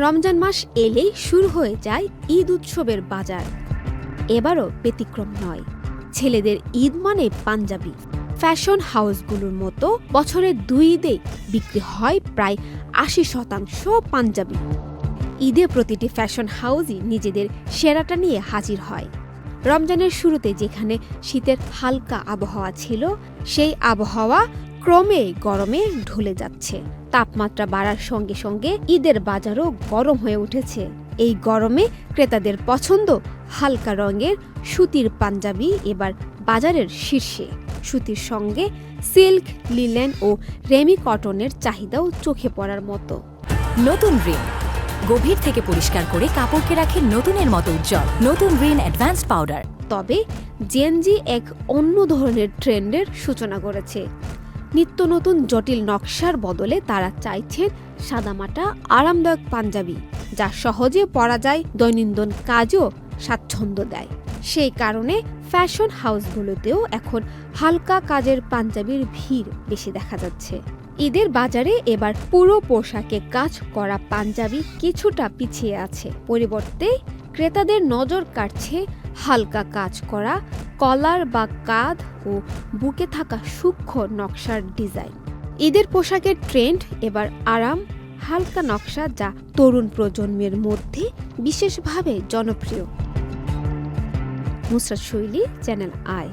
রমজান মাস এলেই শুরু হয়ে যায় ঈদ উৎসবের বাজার। এবারও ব্যতিক্রম নয়। ছেলেদের ঈদ মানে পাঞ্জাবি। ফ্যাশন হাউসগুলোর মতো বছরের 2 ঈদে বিক্রি হয় প্রায় 80% পাঞ্জাবি। ঈদে প্রতিটি ফ্যাশন হাউসই নিজেদের সেরাটা নিয়ে হাজির হয়। রমজানের শুরুতে যেখানে শীতের হালকা আবহাওয়া ছিল, সেই আবহাওয়া ক্রমে গরমে ঢলে যাচ্ছে। তাপমাত্রা বাড়ার সঙ্গে সঙ্গে ঈদের বাজারও গরম হয়ে উঠেছে। এই গরমে ক্রেতাদের পছন্দ হালকা রঙের সুতির পাঞ্জাবি এবার বাজারের শীর্ষে। সুতির সঙ্গে সিল্ক, লিলেন ও রেমি কটনের চাহিদাও চোখে পড়ার মতো। নতুন রিন গভীর থেকে পরিষ্কার করে কাপড়কে রাখে নতুনের মতো উজ্জ্বল। নতুন রিন অ্যাডভান্সড পাউডার। তবে জেনজি এক অন্য ধরনের ট্রেন্ডের সূচনা করেছে। নিত্য নতুন জটিল নকশার বদলে তারা চাইছেন সাদামাটা আরামদায়ক পাঞ্জাবি, যা সহজে পরা যায়, দৈনন্দিন কাজও স্বাচ্ছন্দ্য দেয়। সেই কারণে ফ্যাশন হাউসগুলোতেও এখন হালকা কাজের পাঞ্জাবির ভিড় বেশি দেখা যাচ্ছে। ঈদের বাজারে এবার পুরো পোশাকে কাজ করা পাঞ্জাবি কিছুটা পিছিয়ে আছে। পরিবর্তে ক্রেতাদের নজর কাটছে হালকা কাজ করা কলার বা কাঁধ ও বুকে থাকা সূক্ষ্ম নকশার ডিজাইন। ঈদের পোশাকের ট্রেন্ড এবার আরাম, হালকা নকশা, যা তরুণ প্রজন্মের মধ্যে বিশেষভাবে জনপ্রিয়। নুসরাত শৈলী, চ্যানেল আই।